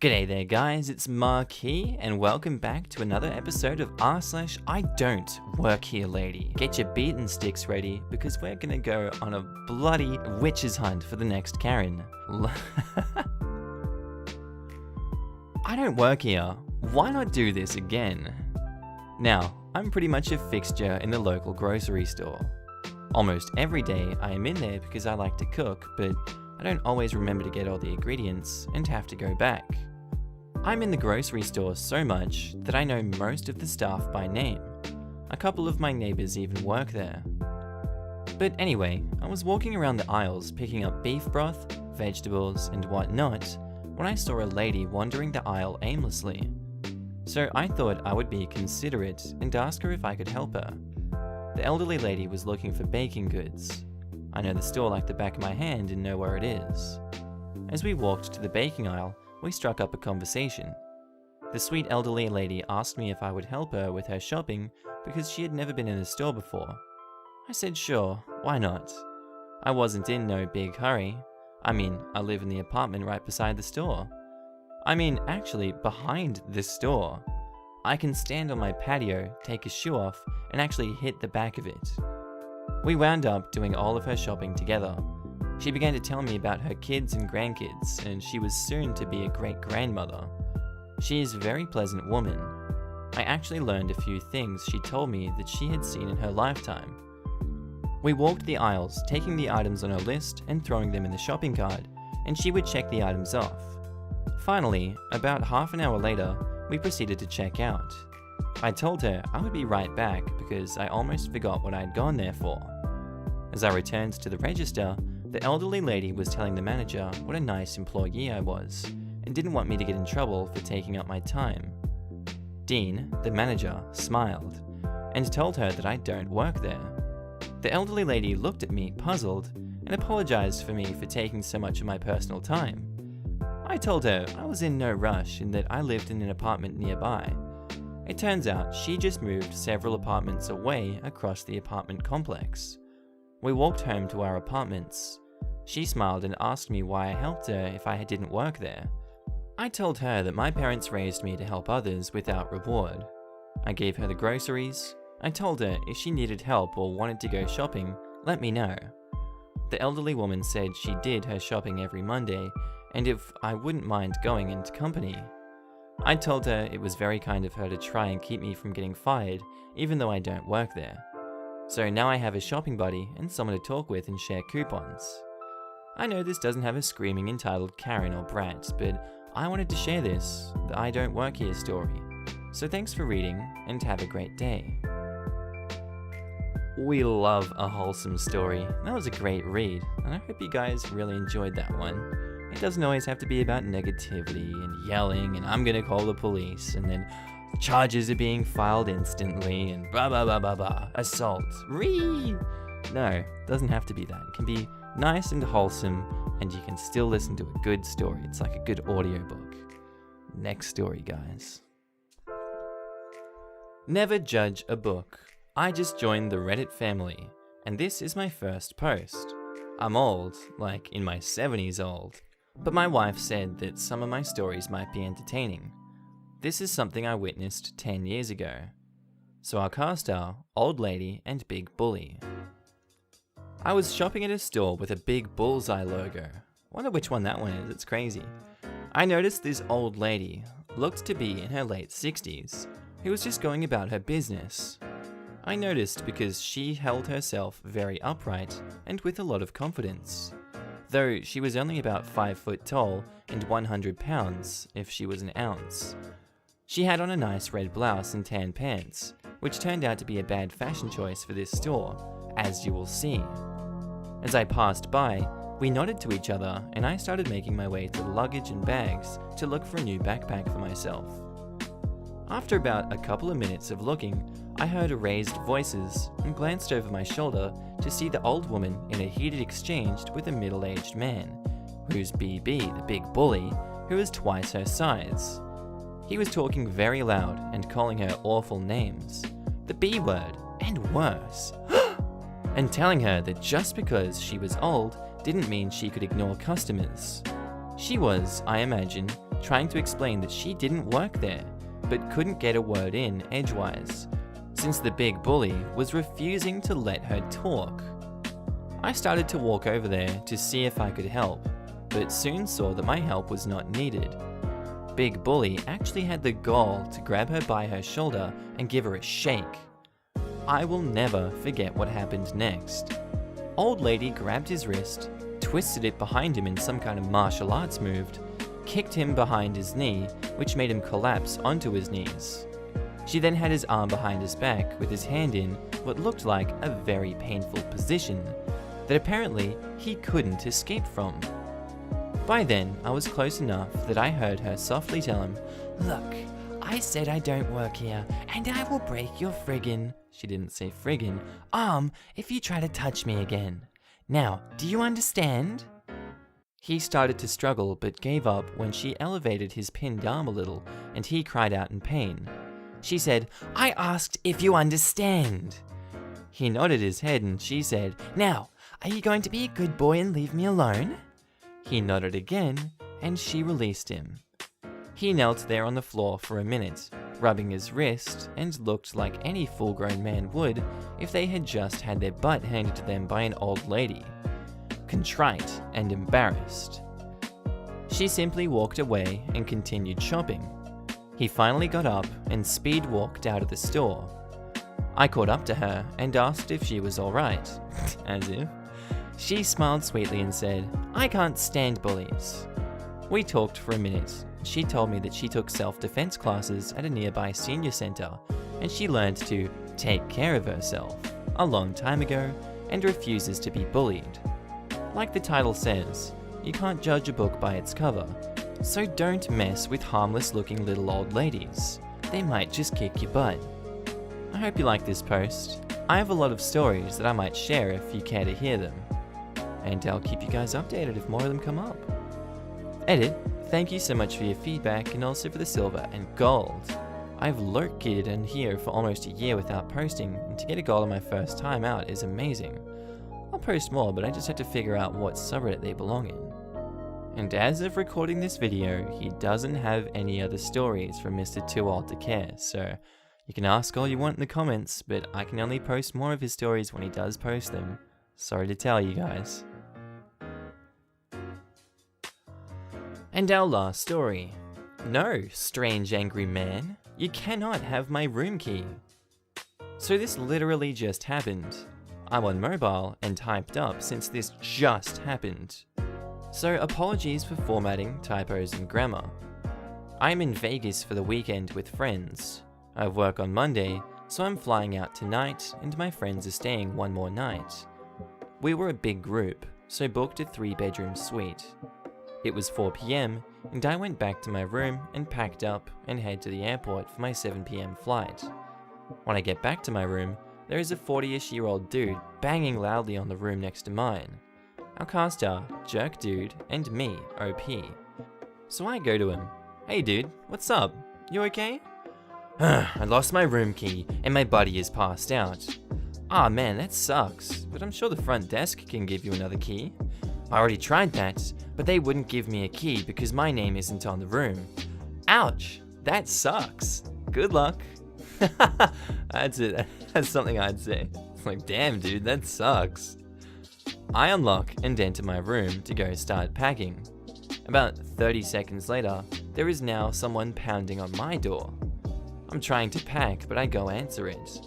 G'day there guys, it's Marquis and welcome back to another episode of r/I don't work here lady. Get your beaten sticks ready because we're gonna go on a bloody witch's hunt for the next Karen. I don't work here, why not do this again? Now, I'm pretty much a fixture in the local grocery store. Almost every day I am in there because I like to cook, but I don't always remember to get all the ingredients and have to go back. I'm in the grocery store so much that I know most of the staff by name. A couple of my neighbors even work there. But anyway, I was walking around the aisles picking up beef broth, vegetables, and whatnot when I saw a lady wandering the aisle aimlessly. So I thought I would be considerate and ask her if I could help her. The elderly lady was looking for baking goods. I know the store like the back of my hand and know where it is. As we walked to the baking aisle, we struck up a conversation. The sweet elderly lady asked me if I would help her with her shopping because she had never been in the store before. I said sure, why not? I wasn't in no big hurry. I live in the apartment right beside the store. Actually behind this store. I can stand on my patio, take a shoe off, and actually hit the back of it. We wound up doing all of her shopping together. She began to tell me about her kids and grandkids, and she was soon to be a great-grandmother. She is a very pleasant woman. I actually learned a few things she told me that she had seen in her lifetime. We walked the aisles, taking the items on her list and throwing them in the shopping cart, and she would check the items off. Finally, about half an hour later, we proceeded to check out. I told her I would be right back because I almost forgot what I had gone there for. As I returned to the register, the elderly lady was telling the manager what a nice employee I was, and didn't want me to get in trouble for taking up my time. Dean, the manager, smiled, and told her that I don't work there. The elderly lady looked at me puzzled, and apologized for me for taking so much of my personal time. I told her I was in no rush and that I lived in an apartment nearby. It turns out she just moved several apartments away across the apartment complex. We walked home to our apartments. She smiled and asked me why I helped her if I didn't work there. I told her that my parents raised me to help others without reward. I gave her the groceries. I told her if she needed help or wanted to go shopping, let me know. The elderly woman said she did her shopping every Monday and if I wouldn't mind going into company. I told her it was very kind of her to try and keep me from getting fired even though I don't work there. So now I have a shopping buddy and someone to talk with and share coupons. I know this doesn't have a screaming entitled Karen or brat, but I wanted to share this, the I don't work here story. So thanks for reading and have a great day. We love a wholesome story. That was a great read, and I hope you guys really enjoyed that one. It doesn't always have to be about negativity and yelling and I'm gonna call the police and then charges are being filed instantly and blah blah blah blah blah. Assault. No, doesn't have to be that. It can be nice and wholesome and you can still listen to a good story. It's like a good audiobook. Next story, guys. Never judge a book. I just joined the Reddit family and this is my first post. I'm old, like in my 70s old, but my wife said that some of my stories might be entertaining. This is something I witnessed 10 years ago. So our cast are Old Lady and Big Bully. I was shopping at a store with a big bullseye logo. Wonder which one that one is, it's crazy. I noticed this old lady, looked to be in her late 60s, who was just going about her business. I noticed because she held herself very upright and with a lot of confidence. Though she was only about 5 foot tall and 100 pounds if she was an ounce. She had on a nice red blouse and tan pants, which turned out to be a bad fashion choice for this store, as you will see. As I passed by, we nodded to each other and I started making my way to the luggage and bags to look for a new backpack for myself. After about a couple of minutes of looking, I heard raised voices and glanced over my shoulder to see the old woman in a heated exchange with a middle-aged man, who's BB, the big bully, who is twice her size. He was talking very loud and calling her awful names, the B word, and worse, and telling her that just because she was old didn't mean she could ignore customers. She was, I imagine, trying to explain that she didn't work there, but couldn't get a word in edgewise, since the big bully was refusing to let her talk. I started to walk over there to see if I could help, but soon saw that my help was not needed. Big Bully actually had the gall to grab her by her shoulder and give her a shake. I will never forget what happened next. Old Lady grabbed his wrist, twisted it behind him in some kind of martial arts move, kicked him behind his knee, which made him collapse onto his knees. She then had his arm behind his back with his hand in what looked like a very painful position that apparently he couldn't escape from. By then, I was close enough that I heard her softly tell him, "Look, I said I don't work here, and I will break your friggin'," she didn't say friggin', "arm if you try to touch me again. Now, do you understand?" He started to struggle but gave up when she elevated his pinned arm a little and he cried out in pain. She said, "I asked if you understand." He nodded his head and she said, "Now, are you going to be a good boy and leave me alone?" He nodded again and she released him. He knelt there on the floor for a minute, rubbing his wrist, and looked like any full-grown man would if they had just had their butt handed to them by an old lady. Contrite and embarrassed. She simply walked away and continued shopping. He finally got up and speed walked out of the store. I caught up to her and asked if she was alright, as if. She smiled sweetly and said, "I can't stand bullies." We talked for a minute. She told me that she took self-defense classes at a nearby senior center and she learned to take care of herself a long time ago and refuses to be bullied. Like the title says, you can't judge a book by its cover, so don't mess with harmless-looking little old ladies. They might just kick your butt. I hope you like this post. I have a lot of stories that I might share if you care to hear them. And I'll keep you guys updated if more of them come up. Edit, thank you so much for your feedback and also for the silver and gold. I've lurked in here for almost a year without posting, and to get a gold on my first time out is amazing. I'll post more, but I just have to figure out what subreddit they belong in. And as of recording this video, he doesn't have any other stories from Mr. Too Old to Care, so you can ask all you want in the comments, but I can only post more of his stories when he does post them. Sorry to tell you guys. And our last story. No, strange angry man, you cannot have my room key. So this literally just happened. I'm on mobile and typed up since this just happened. So apologies for formatting, typos and grammar. I'm in Vegas for the weekend with friends. I have work on Monday, so I'm flying out tonight and my friends are staying one more night. We were a big group, so booked a 3-bedroom suite. It was 4 PM and I went back to my room and packed up and head to the airport for my 7 PM flight. When I get back to my room, there is a 40-ish-year-old dude banging loudly on the room next to mine. Our cast are Jerk Dude and me, OP. So I go to him. "Hey dude, what's up? You okay?" "I lost my room key and my buddy is passed out." "Ah man, that sucks, but I'm sure the front desk can give you another key." "I already tried that, but they wouldn't give me a key because my name isn't on the room." "Ouch, that sucks. Good luck." That's it. That's something I'd say. It's like, damn dude, that sucks. I unlock and enter my room to go start packing. About 30 seconds later, there is now someone pounding on my door. I'm trying to pack, but I go answer it.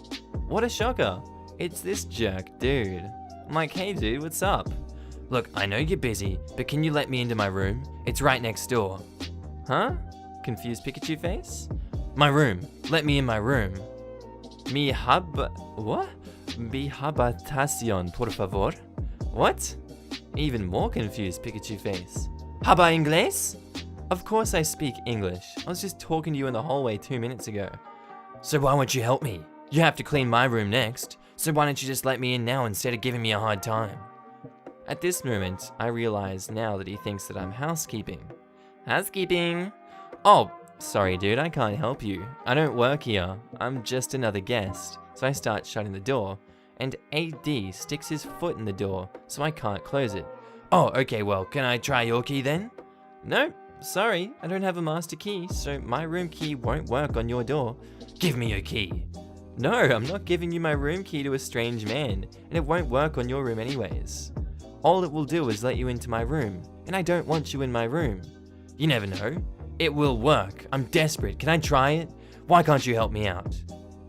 What a shocker. It's this jerk dude. I'm like, "Hey dude, what's up?" "Look, I know you're busy, but can you let me into my room? It's right next door." "Huh?" Confused Pikachu face. "My room. Let me in my room." What? Mi habitación, por favor. What? Even more confused Pikachu face. "Habla inglés?" Of course I speak English. I was just talking to you in the hallway 2 minutes ago. "So why won't you help me? You have to clean my room next, so why don't you just let me in now instead of giving me a hard time?" At this moment, I realize now that he thinks that I'm housekeeping. Housekeeping! "Oh, sorry dude, I can't help you. I don't work here. I'm just another guest." So I start shutting the door, and AD sticks his foot in the door, so I can't close it. "Oh, okay, well, can I try your key then?" "Nope, sorry, I don't have a master key, so my room key won't work on your door. Give me your key. No, I'm not giving you my room key to a strange man, and it won't work on your room anyways. All it will do is let you into my room, and I don't want you in my room. You never know. It will work. I'm desperate. Can I try it? Why can't you help me out?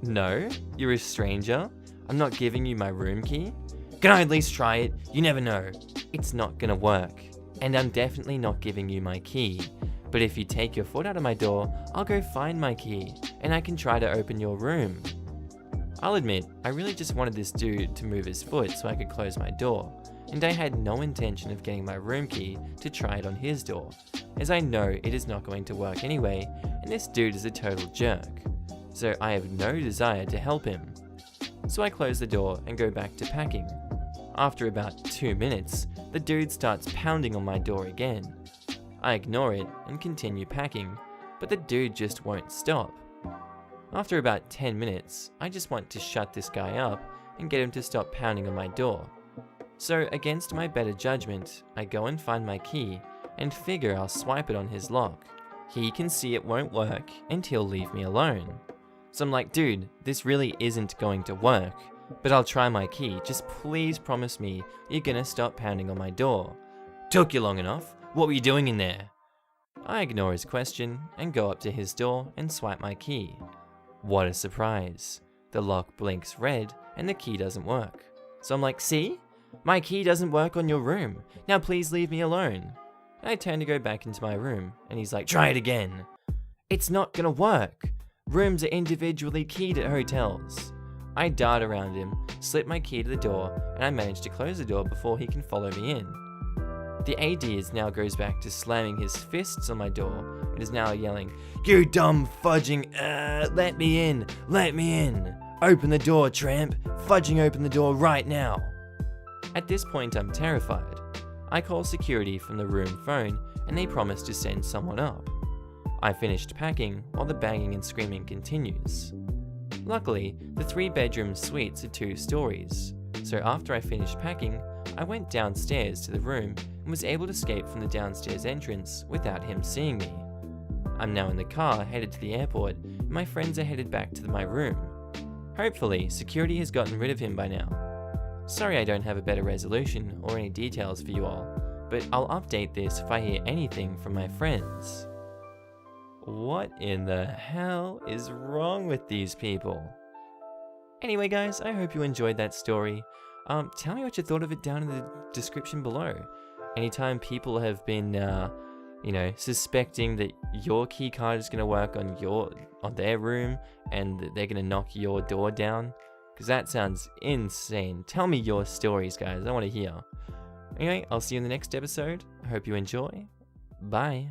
No, you're a stranger. I'm not giving you my room key. Can I at least try it? You never know. It's not gonna work. And I'm definitely not giving you my key. But if you take your foot out of my door, I'll go find my key, and I can try to open your room. I'll admit, I really just wanted this dude to move his foot so I could close my door, and I had no intention of getting my room key to try it on his door, as I know it is not going to work anyway, and this dude is a total jerk. So I have no desire to help him. So I close the door and go back to packing. After about 2 minutes, the dude starts pounding on my door again. I ignore it and continue packing, but the dude just won't stop. After about 10 minutes, I just want to shut this guy up and get him to stop pounding on my door. So against my better judgment, I go and find my key and figure I'll swipe it on his lock. He can see it won't work and he'll leave me alone. So I'm like, dude, this really isn't going to work, but I'll try my key. Just please promise me you're gonna stop pounding on my door. Took you long enough. What were you doing in there? I ignore his question and go up to his door and swipe my key. What a surprise. The lock blinks red and the key doesn't work. So I'm like, see? My key doesn't work on your room. Now please leave me alone. And I turn to go back into my room and he's like, try it again. It's not gonna work. Rooms are individually keyed at hotels. I dart around him, slip my key to the door, and I manage to close the door before he can follow me in. The AD now goes back to slamming his fists on my door and is now yelling, you dumb fudging, let me in, let me in. Open the door, tramp, fudging open the door right now. At this point I'm terrified. I call security from the room phone and they promise to send someone up. I finished packing while the banging and screaming continues. Luckily, the 3-bedroom suites are 2 stories, so after I finished packing, I went downstairs to the room and was able to escape from the downstairs entrance without him seeing me. I'm now in the car headed to the airport and my friends are headed back to my room. Hopefully, security has gotten rid of him by now. Sorry I don't have a better resolution or any details for you all, but I'll update this if I hear anything from my friends. What in the hell is wrong with these people? Anyway guys, I hope you enjoyed that story. Tell me what you thought of it down in the description below. Anytime people have been, suspecting that your key card is going to work on their room and that they're going to knock your door down, because that sounds insane. Tell me your stories, guys. I want to hear. Anyway, I'll see you in the next episode. I hope you enjoy. Bye.